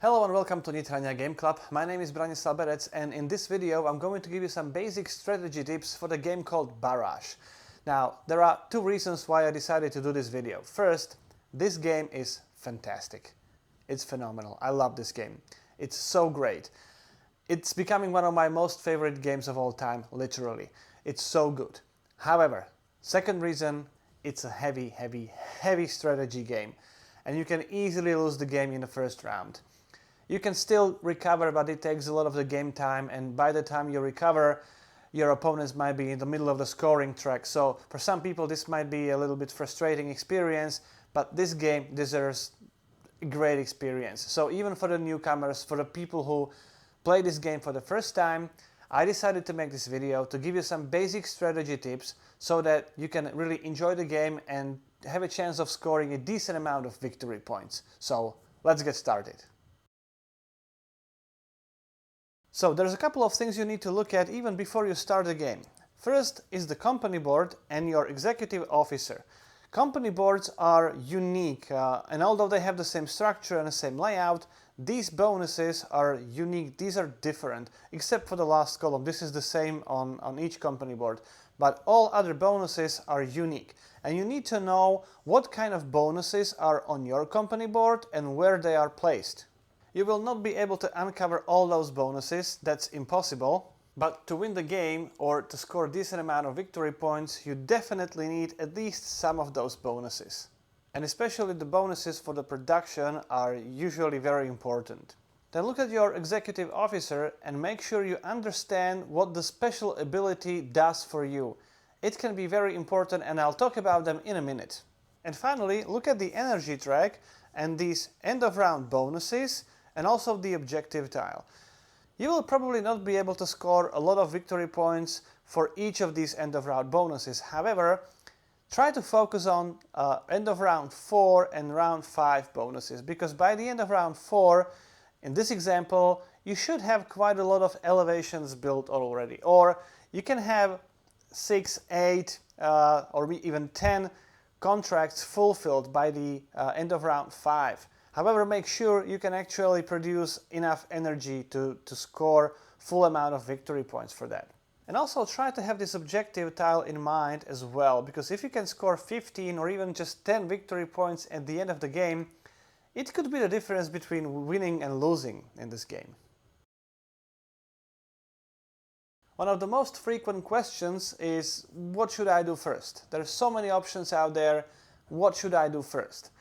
Hello and welcome to Nithrania Game Club. My name is Barrage, and in this video I'm going to give you some basic strategy tips for the game called Barrage. Now, there are two reasons why I decided to do this video. First, this game is fantastic. It's phenomenal. I love this game. It's so great. It's becoming one of my most favorite games of all time, literally. It's so good. However, second reason, it's a heavy strategy game, and you can easily lose the game in the first round. You can still recover, but it takes a lot of the game time, and by the time you recover, your opponents might be in the middle of the scoring track. So for some people this might be a little bit frustrating experience, but this game deserves a great experience. So even for the newcomers, for the people who play this game for the first time, I decided to make this video to give you some basic strategy tips so that you can really enjoy the game and have a chance of scoring a decent amount of victory points. So let's get started. So there's a couple of things you need to look at even before you start the game. First is the company board and your executive officer. Company boards are unique, and although they have the same structure and the same layout, these bonuses are unique. These are different, except for the last column. This is the same on each company board, but all other bonuses are unique. And you need to know what kind of bonuses are on your company board and where they are placed. You will not be able to uncover all those bonuses, that's impossible, but to win the game or to score a decent amount of victory points, you definitely need at least some of those bonuses. And especially the bonuses for the production are usually very important. Then look at your executive officer and make sure you understand what the special ability does for you. It can be very important, and I'll talk about them in a minute. And finally, look at the energy track and these end of round bonuses, and also the objective tile. You will probably not be able to score a lot of victory points for each of these end of round bonuses. However, try to focus on end of round 4 and round 5 bonuses, because by the end of round 4, in this example, you should have quite a lot of elevations built already, or you can have 6, 8, or even 10 contracts fulfilled by the end of round 5. However, make sure you can actually produce enough energy to score full amount of victory points for that. And also try to have this objective tile in mind as well, because if you can score 15 or even just 10 victory points at the end of the game, it could be the difference between winning and losing in this game. One of the most frequent questions is, what should I do first? There are so many options out there. What should I do first?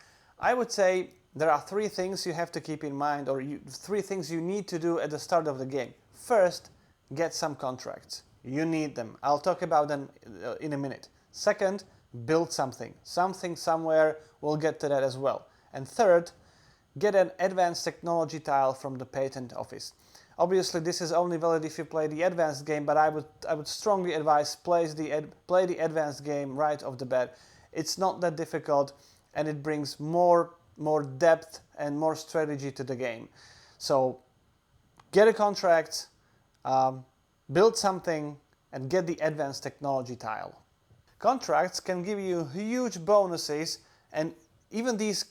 I would say there are three things you have to keep in mind, or three things you need to do at the start of the game. First, get some contracts. You need them. I'll talk about them in a minute. Second, build something. Something somewhere. We'll get to that as well. And third, get an advanced technology tile from the patent office. Obviously, this is only valid if you play the advanced game, but I would strongly advise play the advanced game right off the bat. It's not that difficult, and it brings more depth and more strategy to the game. So get a contract, build something, and get the advanced technology tile. Contracts can give you huge bonuses, and even these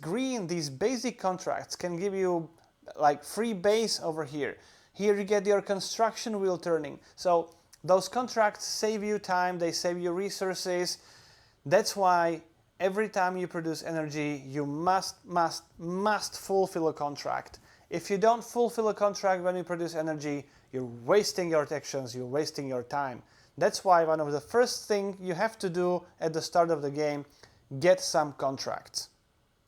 basic contracts can give you like free base over here. Here you get your construction wheel turning. So those contracts save you time, they save you resources. That's why every time you produce energy, you must fulfill a contract. If you don't fulfill a contract when you produce energy, you're wasting your actions, you're wasting your time. That's why one of the first things you have to do at the start of the game, get some contracts.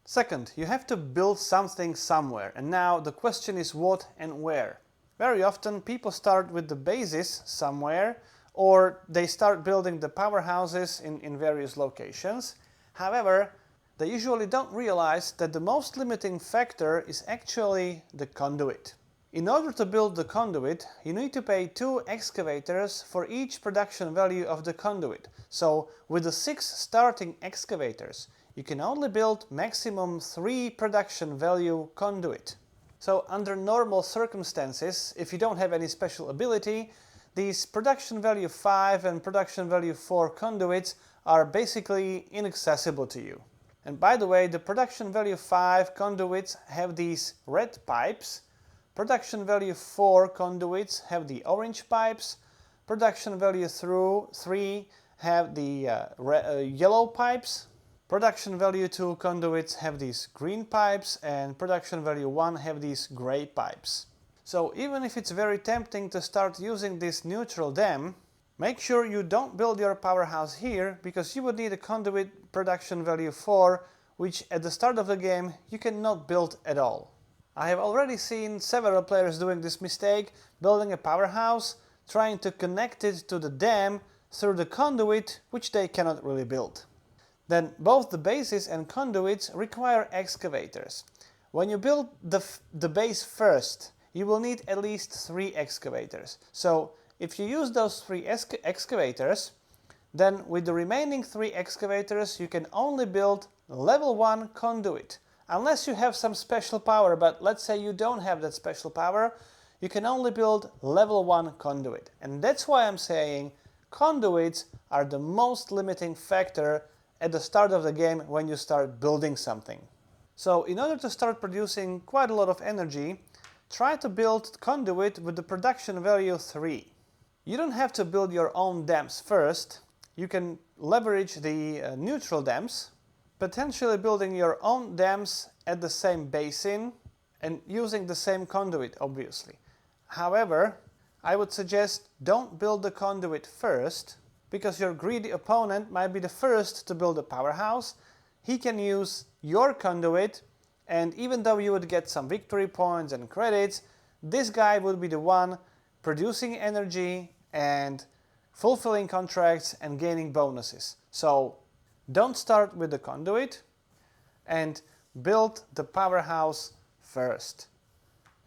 Second, you have to build something somewhere. And now the question is what and where. Very often people start with the basis somewhere, or they start building the powerhouses in various locations. However, they usually don't realize that the most limiting factor is actually the conduit. In order to build the conduit, you need to pay 2 excavators for each production value of the conduit. So with the 6 starting excavators, you can only build maximum 3 production value conduit. So under normal circumstances, if you don't have any special ability, these production value 5 and production value 4 conduits are basically inaccessible to you. And by the way, the production value 5 conduits have these red pipes production value 4 conduits have the orange pipes, production value 3 have the yellow pipes, production value 2 conduits have these green pipes, and production value 1 have these gray pipes. So even if it's very tempting to start using this neutral dam, make sure you don't build your powerhouse here, because you would need a conduit production value 4, which at the start of the game you cannot build at all. I have already seen several players doing this mistake, building a powerhouse, trying to connect it to the dam through the conduit, which they cannot really build. Then both the bases and conduits require excavators. When you build the base first, you will need at least 3 excavators. So if you use those 3 excavators, then with the remaining 3 excavators you can only build level 1 conduit. Unless you have some special power, but let's say you don't have that special power, you can only build level 1 conduit. And that's why I'm saying conduits are the most limiting factor at the start of the game when you start building something. So in order to start producing quite a lot of energy, try to build conduit with the production value 3. You don't have to build your own dams first. You can leverage the neutral dams, potentially building your own dams at the same basin and using the same conduit, obviously. However, I would suggest don't build the conduit first, because your greedy opponent might be the first to build a powerhouse. He can use your conduit, and even though you would get some victory points and credits, this guy would be the one producing energy and fulfilling contracts and gaining bonuses. So don't start with the conduit and build the powerhouse first.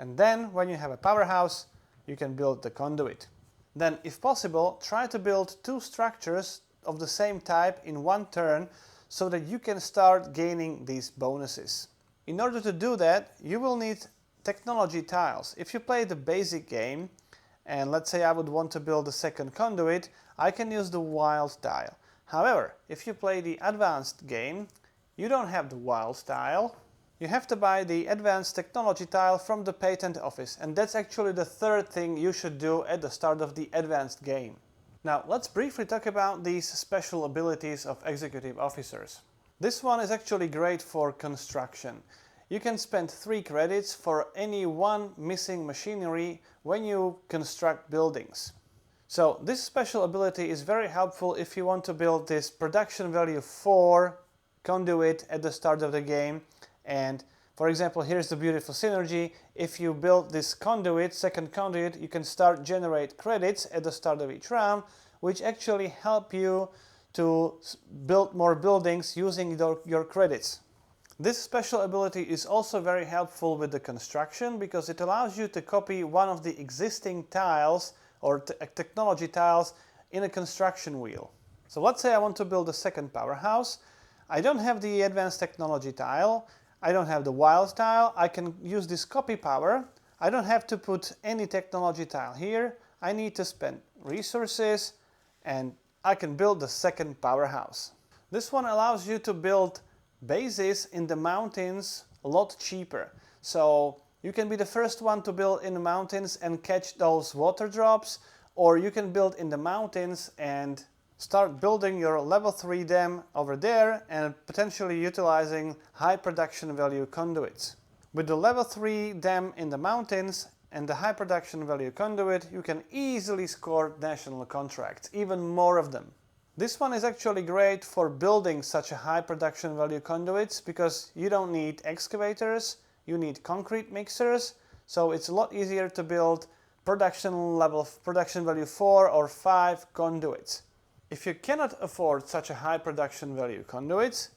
And then when you have a powerhouse, you can build the conduit. Then, if possible, try to build 2 structures of the same type in one turn so that you can start gaining these bonuses. In order to do that, you will need technology tiles. If you play the basic game, and let's say I would want to build a second conduit, I can use the wild tile. However, if you play the advanced game, you don't have the wild tile. You have to buy the advanced technology tile from the patent office, and that's actually the 3rd thing you should do at the start of the advanced game. Now let's briefly talk about these special abilities of executive officers. This one is actually great for construction. You can spend 3 credits for any 1 missing machinery when you construct buildings. So this special ability is very helpful if you want to build this production value 4 conduit at the start of the game. And for example, here's the beautiful synergy. If you build this conduit, second conduit, you can start generate credits at the start of each round, which actually help you to build more buildings using your credits. This special ability is also very helpful with the construction, because it allows you to copy one of the existing tiles or technology tiles in a construction wheel. So let's say I want to build a second powerhouse. I don't have the advanced technology tile. I don't have the wild tile. I can use this copy power. I don't have to put any technology tile here. I need to spend resources, and I can build the second powerhouse. This one allows you to build bases in the mountains a lot cheaper. So you can be the first one to build in the mountains and catch those water drops, or you can build in the mountains and start building your level 3 dam over there and potentially utilizing high production value conduits. With the level 3 dam in the mountains and the high production value conduit, you can easily score national contracts, even more of them. This one is actually great for building such a high production value conduits, because you don't need excavators, you need concrete mixers, so it's a lot easier to build production value 4 or 5 conduits. If you cannot afford such a high production value conduits,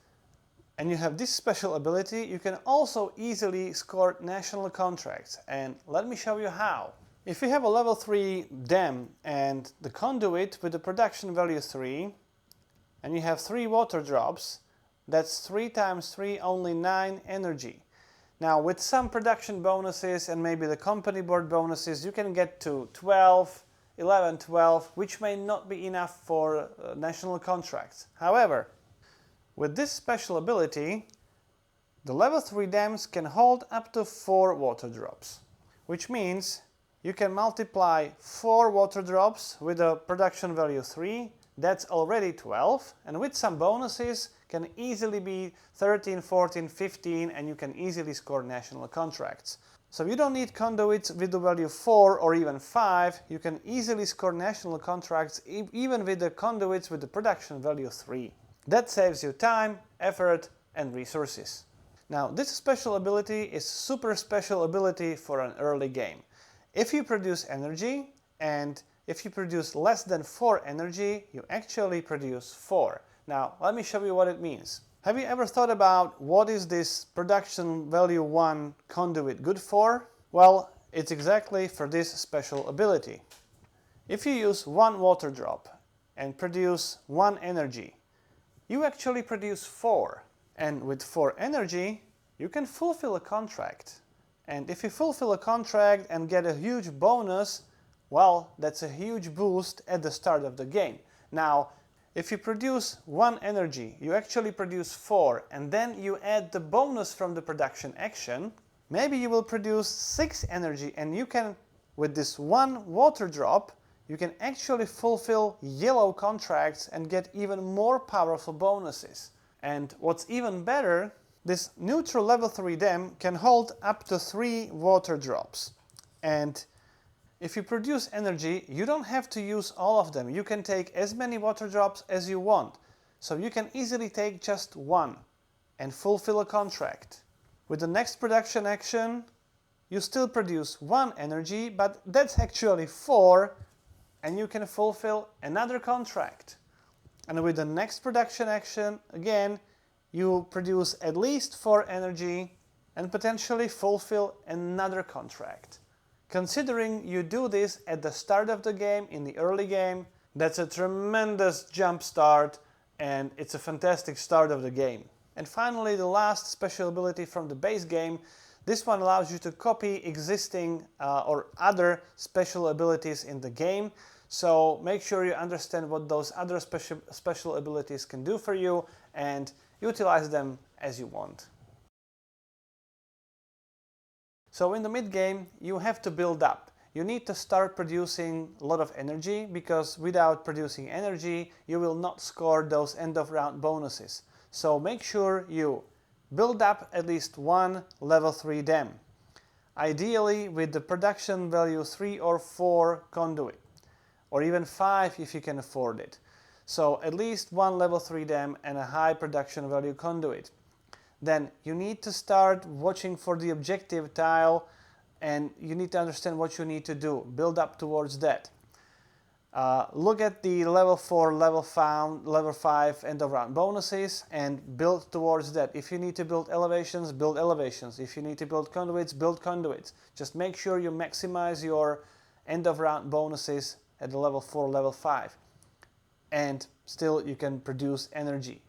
and you have this special ability, you can also easily score national contracts. And let me show you how. If you have a level 3 dam and the conduit with the production value 3, and you have 3 water drops, that's 3 times 3, only 9 energy. Now with some production bonuses and maybe the company board bonuses, you can get to 12, 11, 12, which may not be enough for national contracts. However, with this special ability, the level 3 dams can hold up to 4 water drops. which means you can multiply 4 water drops with a production value 3, that's already 12, and with some bonuses can easily be 13, 14, 15, and you can easily score national contracts. So you don't need conduits with the value 4 or even 5, you can easily score national contracts even with the conduits with the production value 3. That saves you time, effort, and resources. Now, this special ability is super special ability for an early game. If you produce energy, and if you produce less than 4 energy, you actually produce 4. Now, let me show you what it means. Have you ever thought about what is this production value 1 conduit good for? Well, it's exactly for this special ability. If you use 1 water drop and produce 1 energy, you actually produce 4. And with 4 energy, you can fulfill a contract. And if you fulfill a contract and get a huge bonus, well, that's a huge boost at the start of the game. Now, if you produce 1 energy, you actually produce 4, and then you add the bonus from the production action, maybe you will produce 6 energy, and you can, with this 1 water drop, you can actually fulfill yellow contracts and get even more powerful bonuses. And what's even better, this neutral level 3 dam can hold up to 3 water drops. And if you produce energy, you don't have to use all of them. You can take as many water drops as you want. So you can easily take just 1 and fulfill a contract. With the next production action, you still produce 1 energy, but that's actually 4, and you can fulfill another contract. And with the next production action, again, you produce at least 4 energy and potentially fulfill another contract. Considering you do this at the start of the game, in the early game, that's a tremendous jump start, and it's a fantastic start of the game. And finally, the last special ability from the base game, this one allows you to copy existing or other special abilities in the game. So make sure you understand what those other special abilities can do for you and utilize them as you want. So in the mid-game, you have to build up. You need to start producing a lot of energy, because without producing energy, you will not score those end-of-round bonuses. So make sure you build up at least 1 level 3 dam. Ideally with the production value 3 or 4 conduit, or even 5 if you can afford it. So at least 1 level 3 dam and a high production value conduit. Then you need to start watching for the objective tile, and you need to understand what you need to do. Build up towards that. Look at the level 4, level 5 end of round bonuses and build towards that. If you need to build elevations, build elevations. If you need to build conduits, build conduits. Just make sure you maximize your end of round bonuses at the level 4, level 5. And still you can produce energy.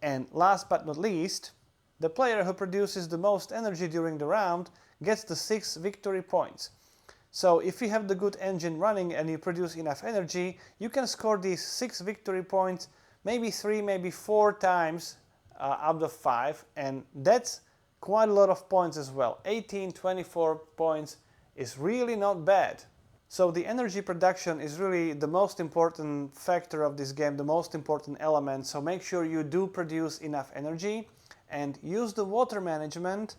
And last but not least, the player who produces the most energy during the round gets the 6 victory points. So if you have the good engine running and you produce enough energy, you can score these 6 victory points maybe 3, maybe 4 times out of 5, and that's quite a lot of points as well. 18, 24 points is really not bad. So the energy production is really the most important factor of this game, the most important element. So make sure you do produce enough energy and use the water management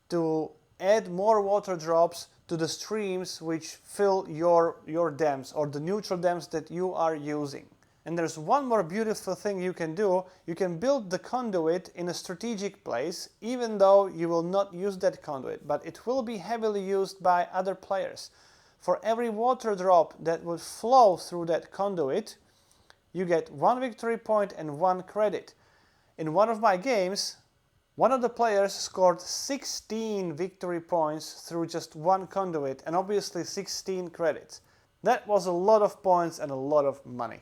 to add more water drops to the streams which fill your dams or the neutral dams that you are using. And there's one more beautiful thing you can do. You can build the conduit in a strategic place, even though you will not use that conduit, but it will be heavily used by other players. For every water drop that would flow through that conduit, you get 1 victory point and 1 credit. In one of my games, one of the players scored 16 victory points through just 1 conduit, and obviously 16 credits. That was a lot of points and a lot of money.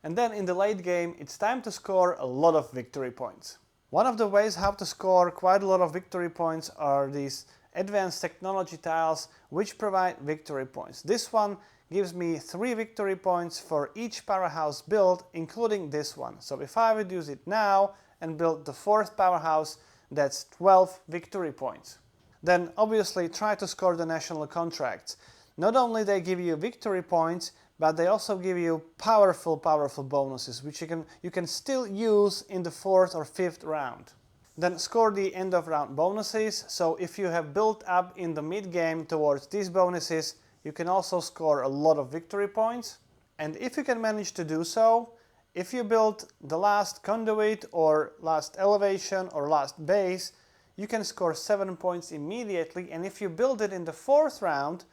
And then in the late game, it's time to score a lot of victory points. One of the ways how to score quite a lot of victory points are these advanced technology tiles which provide victory points. This one gives me 3 victory points for each powerhouse build, including this one. So if I would use it now and build the 4th powerhouse, That's 12 victory points. Then obviously try to score the national contracts. Not only they give you victory points, but they also give you powerful bonuses, which you can still use in the 4th or 5th round. Then score the end of round bonuses. So if you have built up in the mid game towards these bonuses, you can also score a lot of victory points. And if you can manage to do so, if you build the last conduit or last elevation or last base, you can score 7 points immediately. And if you build it in the 4th round,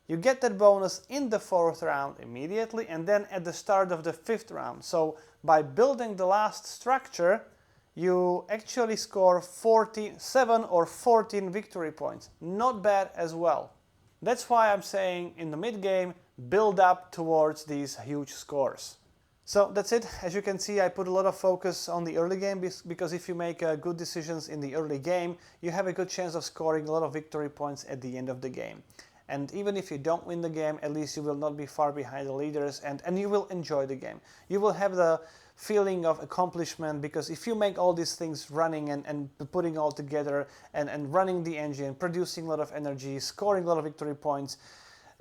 you get that bonus in the 4th round immediately and then at the start of the 5th round. So by building the last structure, you actually score 7 or 14 victory points. Not bad as well. That's why I'm saying in the mid game, build up towards these huge scores. So that's it. As you can see, I put a lot of focus on the early game because if you make good decisions in the early game, you have a good chance of scoring a lot of victory points at the end of the game. And even if you don't win the game, at least you will not be far behind the leaders and you will enjoy the game. You will have the feeling of accomplishment because if you make all these things running and putting all together and running the engine, producing a lot of energy, scoring a lot of victory points,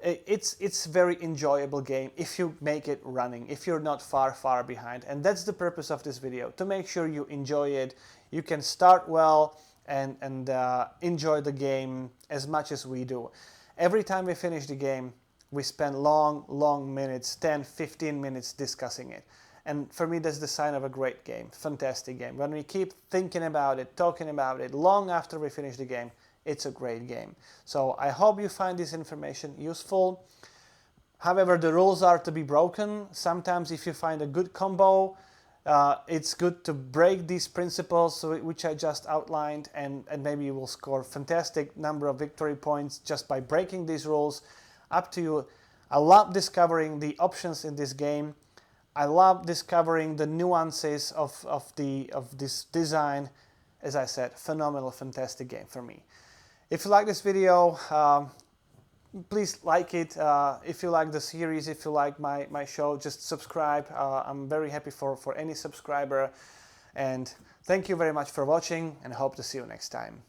it's very enjoyable game if you make it running, if you're not far behind. And that's the purpose of this video, to make sure you enjoy it, you can start well and enjoy the game as much as we do. Every time we finish the game, we spend long minutes, 10-15 minutes discussing it. And for me, that's the sign of a great game, fantastic game. When we keep thinking about it, talking about it, long after we finish the game, it's a great game. So I hope you find this information useful. However, the rules are to be broken. Sometimes if you find a good combo, it's good to break these principles which I just outlined, and maybe you will score fantastic number of victory points just by breaking these rules. Up to you. I love discovering the options in this game. I love discovering the nuances of this design. As I said, phenomenal, fantastic game for me. If you like this video, please like it. If you like the series, if you like my show, just subscribe. I'm very happy for any subscriber. And thank you very much for watching and hope to see you next time.